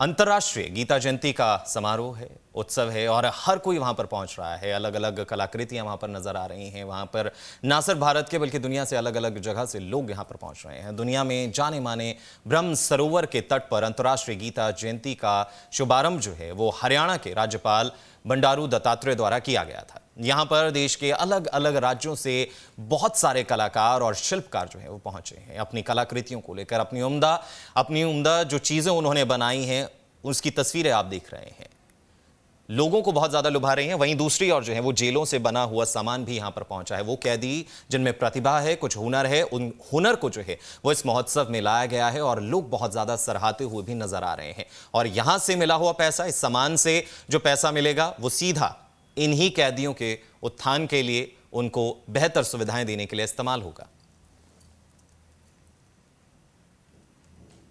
अंतर्राष्ट्रीय गीता जयंती का समारोह है, उत्सव है और हर कोई वहां पर पहुंच रहा है। अलग अलग कलाकृतियां वहां पर नजर आ रही हैं। वहां पर ना सिर्फ भारत के बल्कि दुनिया से अलग अलग जगह से लोग यहां पर पहुंच रहे हैं। दुनिया में जाने माने ब्रह्म सरोवर के तट पर अंतर्राष्ट्रीय गीता जयंती का शुभारंभ जो है वो हरियाणा के राज्यपाल बंडारू दत्तात्रेय द्वारा किया गया था। यहाँ पर देश के अलग अलग राज्यों से बहुत सारे कलाकार और शिल्पकार जो है वो पहुंचे हैं अपनी कलाकृतियों को लेकर। अपनी उम्दा जो चीजें उन्होंने बनाई हैं उसकी तस्वीरें आप देख रहे हैं, लोगों को बहुत ज्यादा लुभा रही हैं। वहीं दूसरी ओर जो है वो जेलों से बना हुआ सामान भी यहां पर पहुंचा है। वो कैदी जिनमें प्रतिभा है, कुछ हुनर है, उन हुनर को जो है वो इस महोत्सव में लाया गया है और लोग बहुत ज्यादा सराहते हुए भी नजर आ रहे हैं। और यहां से मिला हुआ पैसा, इस सामान से जो पैसा मिलेगा वो सीधा इन्हीं कैदियों के उत्थान के लिए, उनको बेहतर सुविधाएं देने के लिए इस्तेमाल होगा।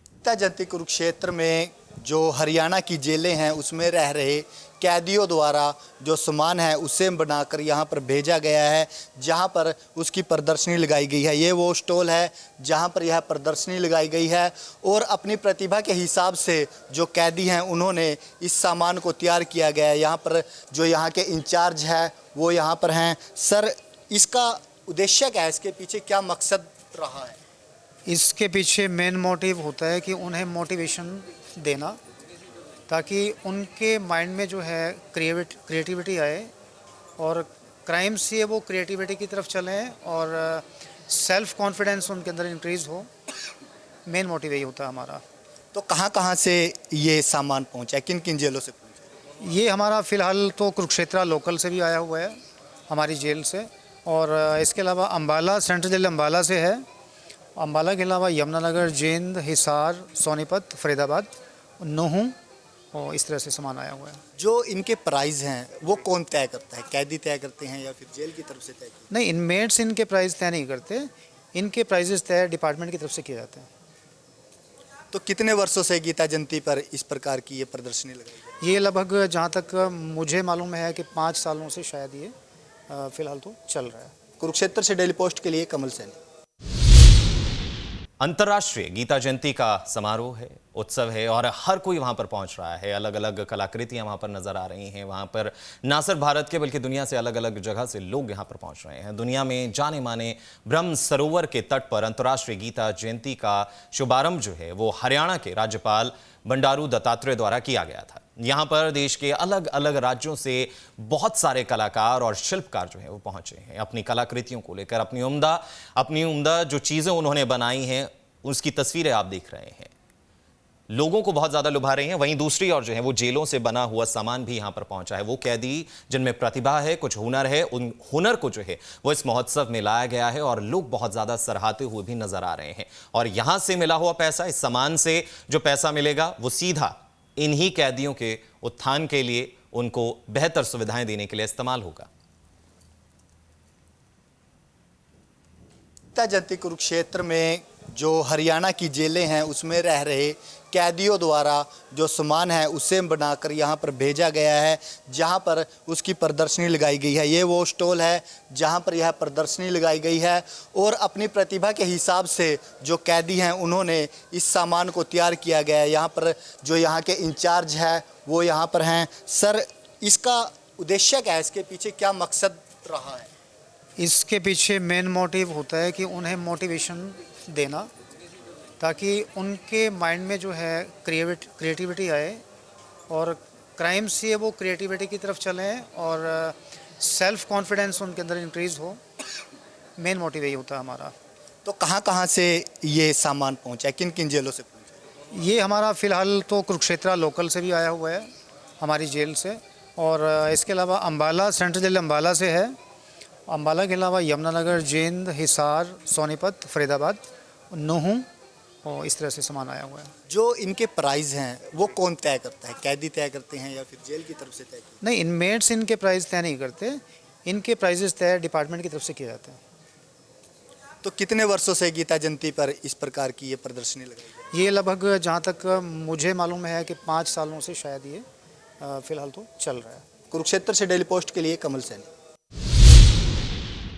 गीता जयंती कुरुक्षेत्र में जो हरियाणा की जेलें हैं उसमें रह रहे कैदियों द्वारा जो सामान है उसे बनाकर यहाँ पर भेजा गया है, जहाँ पर उसकी प्रदर्शनी लगाई गई है। ये वो स्टॉल है जहाँ पर यह प्रदर्शनी लगाई गई है और अपनी प्रतिभा के हिसाब से जो कैदी हैं उन्होंने इस सामान को तैयार किया गया है। यहाँ पर जो यहाँ के इंचार्ज है वो यहाँ पर हैं। सर, इसका उद्देश्य क्या है? इसके पीछे क्या मकसद रहा है? इसके पीछे मेन मोटिव होता है कि उन्हें मोटिवेशन देना, ताकि उनके माइंड में जो है क्रिएटिविटी आए और क्राइम से वो क्रिएटिविटी की तरफ चलें और सेल्फ कॉन्फिडेंस उनके अंदर इंक्रीज़ हो। मेन मोटिव यही होता है हमारा। तो कहाँ कहाँ से ये सामान पहुँचा है, किन किन जेलों से पहुँचा है? ये हमारा फ़िलहाल तो कुरुक्षेत्र लोकल से भी आया हुआ है, हमारी जेल से, और इसके अलावा अम्बाला, सेंट्रल जेल अम्बाला से है। अम्बाला के अलावा यमुनानगर, जींद, हिसार, सोनीपत, फरीदाबाद, नूहू और इस तरह से सामान आया हुआ है। जो इनके प्राइस हैं वो कौन तय करता है? कैदी तय करते हैं या फिर जेल की तरफ से तय करते हैं? नहीं, इनमेट्स इनके प्राइस तय नहीं करते, इनके प्राइजेस तय डिपार्टमेंट की तरफ से किए जाते हैं। तो कितने वर्षों से गीता जयंती पर इस प्रकार की ये प्रदर्शनी लगाई गई? ये लगभग, जहाँ तक मुझे मालूम है कि 5 सालों से शायद ये फ़िलहाल तो चल रहा है। कुरुक्षेत्र से डेली पोस्ट के लिए कमल सैनी। अंतर्राष्ट्रीय गीता जयंती का समारोह है, उत्सव है और हर कोई वहां पर पहुंच रहा है। अलग अलग कलाकृतियां वहां पर नजर आ रही हैं। वहां पर ना सिर्फ भारत के बल्कि दुनिया से अलग अलग जगह से लोग यहां पर पहुंच रहे हैं। दुनिया में जाने माने ब्रह्म सरोवर के तट पर अंतर्राष्ट्रीय गीता जयंती का शुभारंभ जो है वो हरियाणा के राज्यपाल बंडारू दत्तात्रेय द्वारा किया गया था। यहाँ पर देश के अलग अलग राज्यों से बहुत सारे कलाकार और शिल्पकार जो है वो पहुंचे हैं अपनी कलाकृतियों को लेकर। अपनी उम्दा जो चीजें उन्होंने बनाई हैं उसकी तस्वीरें आप देख रहे हैं, लोगों को बहुत ज्यादा लुभा रही हैं। वहीं दूसरी ओर जो है वो जेलों से बना हुआ सामान भी यहां पर पहुंचा है। वो कैदी जिनमें प्रतिभा है, कुछ हुनर है, उन हुनर को जो है वो इस महोत्सव में लाया गया है और लोग बहुत ज्यादा सराहते हुए भी नजर आ रहे हैं। और यहां से मिला हुआ पैसा, इस सामान से जो पैसा मिलेगा वो सीधा इन्हीं कैदियों के उत्थान के लिए, उनको बेहतर सुविधाएं देने के लिए इस्तेमाल होगा। गीता जयंती कुरुक्षेत्र में जो हरियाणा की जेलें हैं उसमें रह रहे कैदियों द्वारा जो सामान है उसे बनाकर यहाँ पर भेजा गया है, जहाँ पर उसकी प्रदर्शनी लगाई गई है। ये वो स्टॉल है जहाँ पर यह प्रदर्शनी लगाई गई है और अपनी प्रतिभा के हिसाब से जो कैदी हैं उन्होंने इस सामान को तैयार किया गया है। यहाँ पर जो यहाँ के इंचार्ज है वो यहाँ पर हैं। सर, इसका उद्देश्य क्या है? इसके पीछे क्या मकसद रहा है? इसके पीछे मेन मोटिव होता है कि उन्हें मोटिवेशन देना, ताकि उनके माइंड में जो है क्रिएटिविटी आए और क्राइम से वो क्रिएटिविटी की तरफ चलें और सेल्फ कॉन्फिडेंस उनके अंदर इंक्रीज़ हो। मेन मोटिव यही होता है हमारा। तो कहाँ कहाँ से ये सामान पहुँचा है, किन किन जेलों से पहुँचा है? ये हमारा फ़िलहाल तो कुरुक्षेत्र लोकल से भी आया हुआ है, हमारी जेल से, और इसके अलावा अम्बाला, सेंट्रल जेल अम्बाला से है। अम्बाला के अलावा यमुनानगर, जींद, हिसार, सोनीपत, फरीदाबाद, नूहू और इस तरह से सामान आया हुआ है। जो इनके प्राइस हैं वो कौन तय करता है? कैदी तय करते हैं या फिर जेल की तरफ से तय करते हैं? नहीं, इनमेट्स इनके प्राइस तय नहीं करते, इनके प्राइजेस तय डिपार्टमेंट की तरफ से किए जाते हैं। तो कितने वर्षों से गीता जयंती पर इस प्रकार की ये प्रदर्शनी लगाई गई? ये लगभग, जहाँ तक मुझे मालूम है कि 5 सालों से शायद ये फ़िलहाल तो चल रहा है। कुरुक्षेत्र से डेली पोस्ट के लिए कमल सैनी।